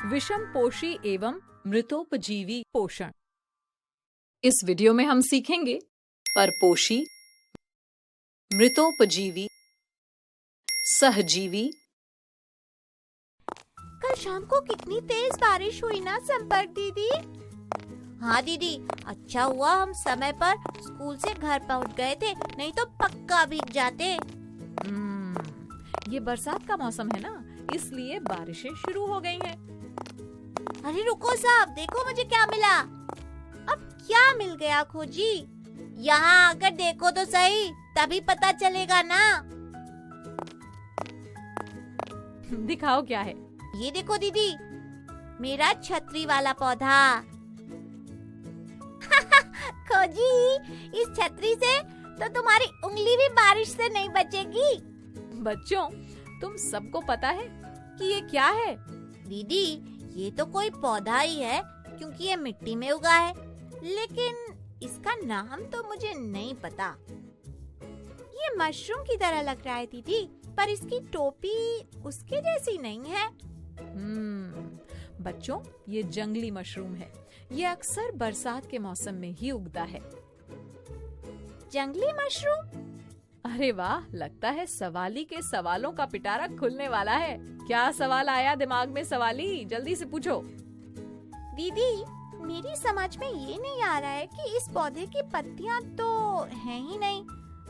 विषमपोषी एवं मृतोपजीवी पोषण। इस वीडियो में हम सीखेंगे परपोषी, मृतोपजीवी, सहजीवी। कल शाम को कितनी तेज बारिश हुई ना संपर्क दीदी। हाँ दीदी, अच्छा हुआ हम समय पर स्कूल से घर पहुंच गए थे, नहीं तो पक्का भीग जाते। ये बरसात का मौसम है ना, इसलिए बारिशें शुरू हो गई हैं। अरे रुको साहब, देखो मुझे क्या मिला। अब क्या मिल गया खोजी? यहाँ आकर देखो तो सही, तभी पता चलेगा ना। दिखाओ क्या है। ये देखो दीदी, मेरा छतरी वाला पौधा। खोजी, इस छतरी से तो तुम्हारी उंगली भी बारिश से नहीं बचेगी। बच्चों, तुम सबको पता है कि ये क्या है? दीदी, ये तो कोई पौधा ही है, क्योंकि ये मिट्टी में उगा है, लेकिन इसका नाम तो मुझे नहीं पता। ये मशरूम की तरह लग रहा है दीदी, पर इसकी टोपी उसके जैसी नहीं है। बच्चों, ये जंगली मशरूम है। ये अक्सर बरसात के मौसम में ही उगता है। जंगली मशरूम? अरे वाह, लगता है सवाली के सवालों का पिटारा खुलने वाला है। क्या सवाल आया दिमाग में सवाली? जल्दी से पूछो। दीदी, मेरी समझ में ये नहीं आ रहा है कि इस पौधे की पत्तियां तो हैं ही नहीं।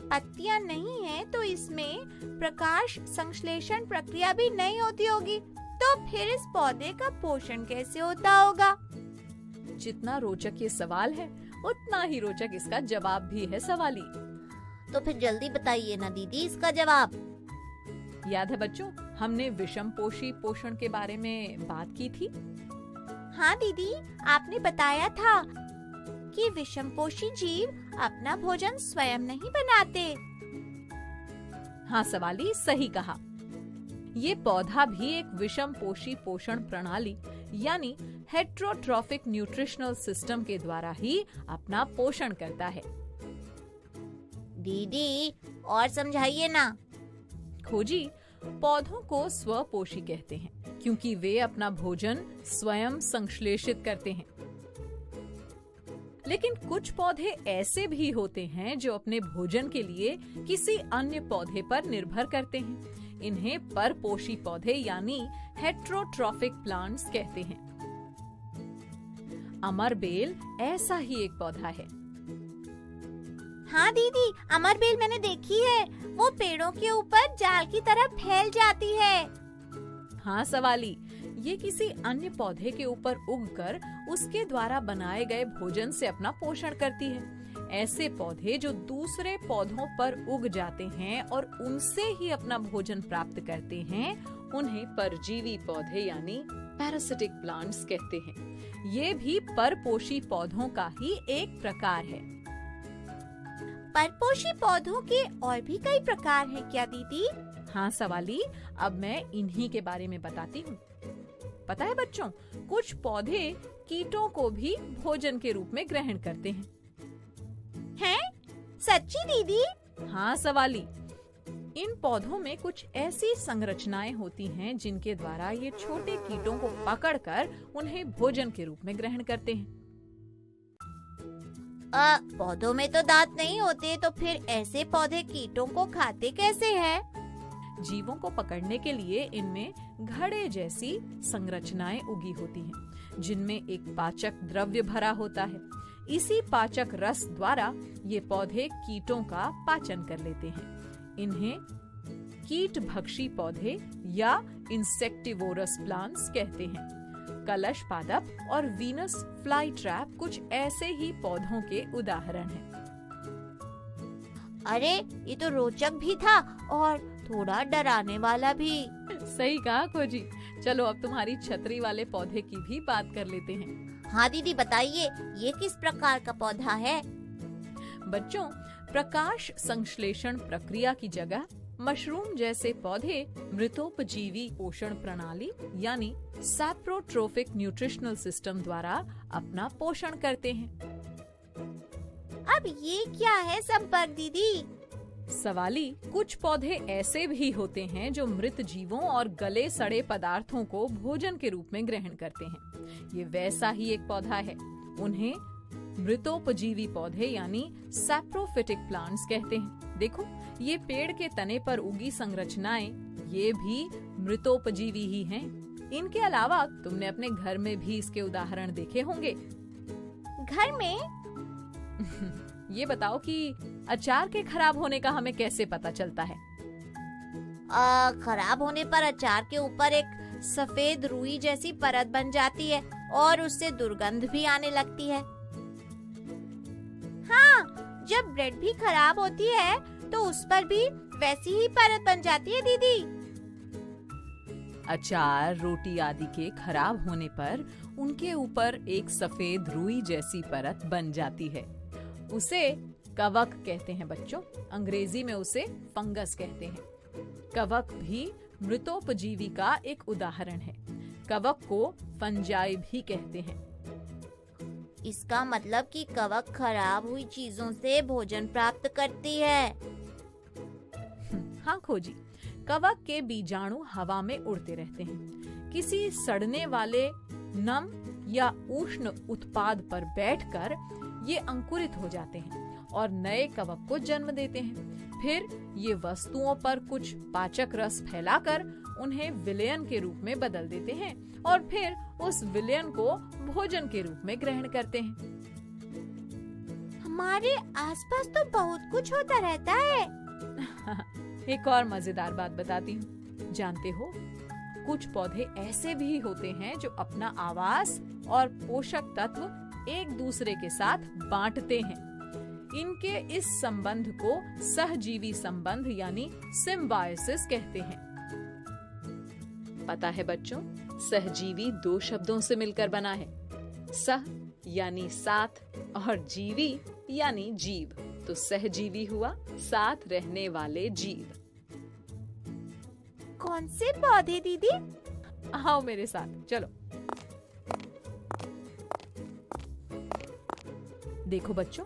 पत्तियां नहीं है तो इसमें प्रकाश संश्लेषण प्रक्रिया भी नहीं होती होगी, तो फिर इस पौधे का पोषण कैसे होता होगा? जितना रोचक ये सवाल है, उतना ही रोचक इसका जवाब भी है सवाली। तो फिर जल्दी बताइए ना दीदी इसका जवाब। याद है बच्चों, हमने विषमपोषी पोषण के बारे में बात की थी। हाँ दीदी, आपने बताया था कि विषमपोषी जीव अपना भोजन स्वयं नहीं बनाते। हाँ सवाली, सही कहा। ये पौधा भी एक विषमपोषी पोषण प्रणाली यानी हेट्रोट्रॉफिक न्यूट्रिशनल सिस्टम के द्वारा ही अपना पोषण करता है। दीदी, और समझाइए ना। खोजी, पौधों को स्वपोषी कहते हैं क्योंकि वे अपना भोजन स्वयं संश्लेषित करते हैं। लेकिन कुछ पौधे ऐसे भी होते हैं जो अपने भोजन के लिए किसी अन्य पौधे पर निर्भर करते हैं। इन्हें परपोषी पौधे यानी हेट्रोट्रॉफिक प्लांट्स कहते हैं। अमरबेल ऐसा ही एक पौधा है। हाँ दीदी, अमरबेल मैंने देखी है, वो पेड़ों के ऊपर जाल की तरह फैल जाती है। हाँ सवाली, ये किसी अन्य पौधे के ऊपर उगकर उसके द्वारा बनाए गए भोजन से अपना पोषण करती है। ऐसे पौधे जो दूसरे पौधों पर उग जाते हैं और उनसे ही अपना भोजन प्राप्त करते हैं, उन्हें परजीवी पौधे यानी पैरासिटिक प्लांट्स कहते हैं। ये भी परपोषी पौधों का ही एक प्रकार है। परपोषी पौधों के और भी कई प्रकार हैं क्या दीदी? हाँ सवाली, अब मैं इन्हीं के बारे में बताती हूँ। पता है बच्चों, कुछ पौधे कीटों को भी भोजन के रूप में ग्रहण करते हैं। हैं? सच्ची दीदी? हाँ सवाली, इन पौधों में कुछ ऐसी संरचनाएं होती हैं जिनके द्वारा ये छोटे कीटों को पकड़कर उन्हें भोजन के रूप में ग्रहण करते हैं। पौधों में तो दांत नहीं होते, तो फिर ऐसे पौधे कीटों को खाते कैसे हैं? जीवों को पकड़ने के लिए इनमें घड़े जैसी संरचनाएं उगी होती हैं, जिनमें एक पाचक द्रव्य भरा होता है। इसी पाचक रस द्वारा ये पौधे कीटों का पाचन कर लेते हैं। इन्हें कीट भक्षी पौधे या इंसेक्टिवोरस प्लांट्स कहते हैं। कलश पादप और वीनस फ्लाई ट्रैप कुछ ऐसे ही पौधों के उदाहरण हैं। अरे, ये तो रोचक भी था और थोड़ा डराने वाला भी। सही कहा खोजी। चलो अब तुम्हारी छतरी वाले पौधे की भी बात कर लेते हैं। हाँ दीदी, बताइए, ये किस प्रकार का पौधा है? बच्चों, प्रकाश संश्लेषण प्रक्रिया की जगह मशरूम जैसे पौधे मृतोपजीवी पोषण प्रणाली यानी सैप्रोट्रोफिक न्यूट्रिशनल सिस्टम द्वारा अपना पोषण करते हैं। अब ये क्या है संपर्क दीदी? सवाली, कुछ पौधे ऐसे भी होते हैं जो मृत जीवों और गले सड़े पदार्थों को भोजन के रूप में ग्रहण करते हैं। ये वैसा ही एक पौधा है। उन्हें मृतोपजीवी पौधे यानी सैप्रोफिटिक प्लांट्स कहते हैं। देखो, ये पेड़ के तने पर उगी संरचनाएं ये भी मृतोपजीवी ही हैं। इनके अलावा तुमने अपने घर में भी इसके उदाहरण देखे होंगे। घर में? ये बताओ कि अचार के खराब होने का हमें कैसे पता चलता है? खराब होने पर अचार के ऊपर एक सफेद रुई जैसी परत बन जाती है और उससे दुर्गंध भी आने लगती है। हाँ, जब ब्रेड भी खराब होती है तो उस पर भी वैसी ही परत बन जाती है दीदी। अचार, रोटी आदि के खराब होने पर उनके ऊपर एक सफेद रुई जैसी परत बन जाती है। उसे कवक कहते हैं बच्चों। अंग्रेजी में उसे फंगस कहते हैं। कवक भी मृतोपजीवी का एक उदाहरण है। कवक को फंजाई भी कहते हैं। इसका मतलब कि कवक खराब हुई चीजों से भोजन प्राप्त करती है। हाँ खोजी, कवक के बीजाणु हवा में उड़ते रहते हैं। किसी सड़ने वाले नम या उष्ण उत्पाद पर बैठकर ये अंकुरित हो जाते हैं और नए कवक को जन्म देते हैं। फिर ये वस्तुओं पर कुछ पाचक रस फैलाकर उन्हें विलयन के रूप में बदल देते हैं और फिर उस विलयन को भोजन के रूप में ग्रहण करते हैं। हमारे आसपास तो बहुत कुछ होता रहता है। एक और मजेदार बात बताती हूँ। जानते हो, कुछ पौधे ऐसे भी होते हैं जो अपना आवास और पोषक तत्व एक दूसरे के साथ बांटते हैं। इनके इस संबंध को सहजीवी संबंध यानी सिम्बायोसिस कहते हैं। पता है बच्चों, सहजीवी दो शब्दों से मिलकर बना है। सह यानी साथ और जीवी यानी जीव। तो सहजीवी हुआ साथ रहने वाले जीव। कौन से पौधे दीदी? आओ मेरे साथ, चलो। देखो बच्चों,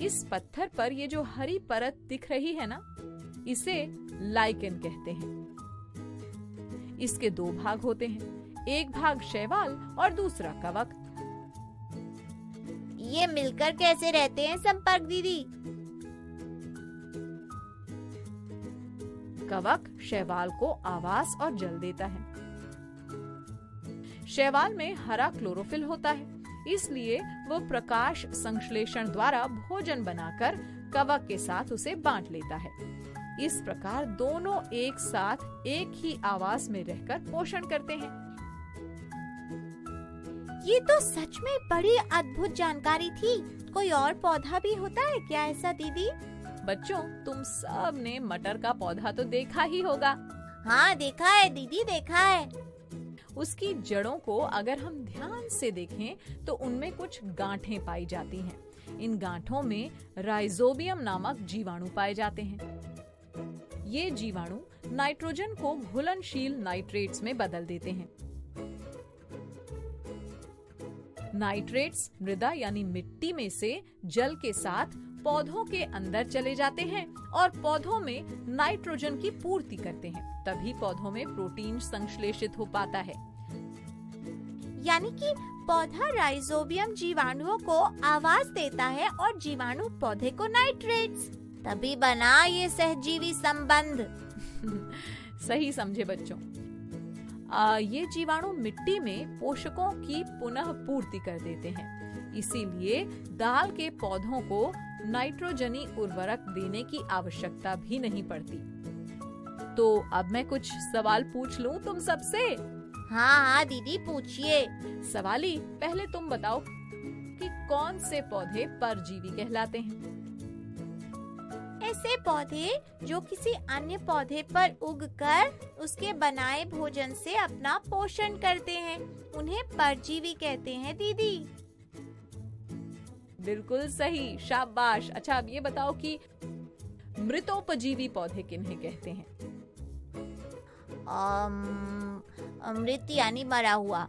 इस पत्थर पर ये जो हरी परत दिख रही है ना, इसे लाइकेन कहते हैं। इसके दो भाग होते हैं, एक भाग शैवाल और दूसरा कवक। ये मिलकर कैसे रहते हैं संपर्क दीदी? कवक शैवाल को आवास और जल देता है। शैवाल में हरा क्लोरोफिल होता है, इसलिए वो प्रकाश संश्लेषण द्वारा भोजन बनाकर कवक के साथ उसे बांट लेता है। इस प्रकार दोनों एक साथ एक ही आवास में रहकर पोषण करते हैं। ये तो सच में बड़ी अद्भुत जानकारी थी। कोई और पौधा भी होता है क्या ऐसा दीदी? बच्चों, तुम सब ने मटर का पौधा तो देखा ही होगा। हाँ देखा है दीदी, देखा है। उसकी जड़ों को अगर हम ध्यान से देखें तो उनमें कुछ गांठें पाई जाती हैं। इन गांठों में राइजोबियम नामक जीवाणु पाए जाते हैं। ये जीवाणु नाइट्रोजन को घुलनशील नाइट्रेट्स में बदल देते हैं। नाइट्रेट्स मृदा यानी मिट्टी में से जल के साथ पौधों के अंदर चले जाते हैं और पौधों में नाइट्रोजन की पूर्ति करते हैं। तभी पौधों में प्रोटीन संश्लेषित हो पाता है। यानी कि पौधा राइजोबियम जीवाणुओं को आवाज देता है और जीवाणु पौधे को नाइट्रेट्स। तभी बना ये सहजीवी संबंध। सही समझे बच्चों। ये जीवाणु मिट्टी में पोषकों की पुनः पूर्ति कर देते हैं। इसीलिए दाल के पौधों को नाइट्रोजनी उर्वरक देने की आवश्यकता भी नहीं पड़ती। तो अब मैं कुछ सवाल पूछ लूं तुम सबसे? हाँ हाँ दीदी पूछिए। सवाली, पहले तुम बताओ कि कौन से पौधे परजीवी कहलाते हैं? ऐसे पौधे जो किसी अन्य पौधे पर उगकर उसके बनाए भोजन से अपना पोषण करते हैं, उन्हें परजीवी कहते हैं दीदी। बिल्कुल सही, शाबाश। अच्छा, अब ये बताओ कि मृतोपजीवी पौधे किन्हें कहते हैं? मृत यानी मरा हुआ।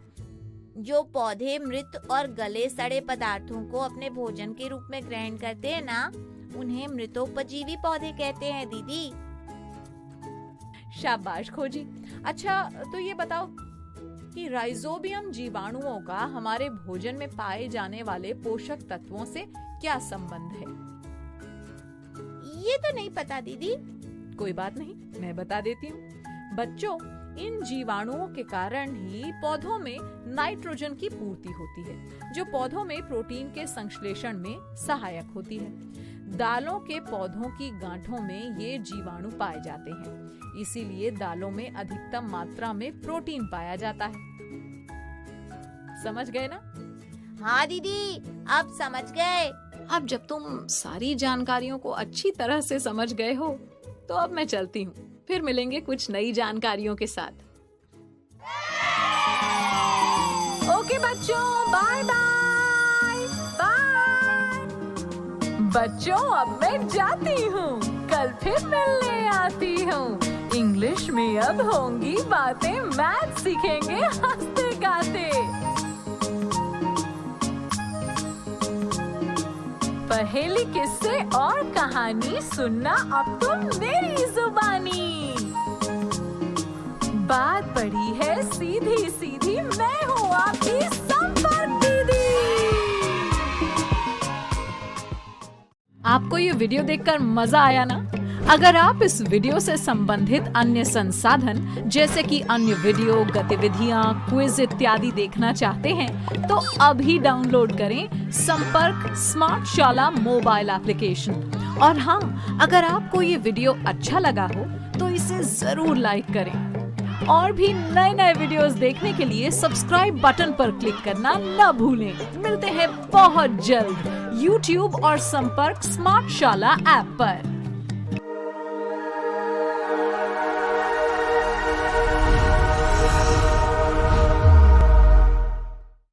जो पौधे मृत और गले सड़े पदार्थों को अपने भोजन के रूप में ग्रहण करते हैं ना, उन्हें मृतोपजीवी पौधे कहते हैं दीदी। शाबाश खोजी। अच्छा, तो ये बताओ कि राइजोबियम जीवाणुओं का हमारे भोजन में पाए जाने वाले पोषक तत्वों से क्या संबंध है? ये तो नहीं पता दीदी। कोई बात नहीं, मैं बता देती हूँ। बच्चों, इन जीवाणुओं के कारण ही पौधों में नाइट्रोजन की पूर्ति होती है, जो पौधों में प्रोटीन के संश्लेषण में सहायक होती है। दालों के पौधों की गांठों में ये जीवाणु पाए जाते हैं, इसीलिए दालों में अधिकतम मात्रा में प्रोटीन पाया जाता है। समझ गए ना? हाँ दीदी, अब समझ गए। अब जब तुम सारी जानकारियों को अच्छी तरह से समझ गए हो, तो अब मैं चलती हूँ। फिर मिलेंगे कुछ नई जानकारियों के साथ। ओके बच्चों, बाय बाय बाय। बच्चों, अब मैं जाती हूँ, कल फिर मिलने आती हूँ। इंग्लिश में अब होंगी बातें, मैथ सीखेंगे हंसते गाते। पहेली, किस्से और कहानी सुनना अब तुम मेरी जुबानी। बात पड़ी है सीधी सीधी, मैं हूँ आपकी संपर्क दीदी। आपको ये वीडियो देखकर मजा आया ना? अगर आप इस वीडियो से संबंधित अन्य संसाधन जैसे कि अन्य वीडियो, गतिविधियां, क्विज इत्यादि देखना चाहते हैं तो अभी डाउनलोड करें संपर्क स्मार्ट शाला मोबाइल एप्लीकेशन। और हाँ, अगर आपको ये वीडियो अच्छा लगा हो तो इसे जरूर लाइक करें। और भी नए नए वीडियोस देखने के लिए सब्सक्राइब बटन पर क्लिक करना न भूलें। मिलते हैं बहुत जल्द YouTube और संपर्क स्मार्ट शाला ऐप पर।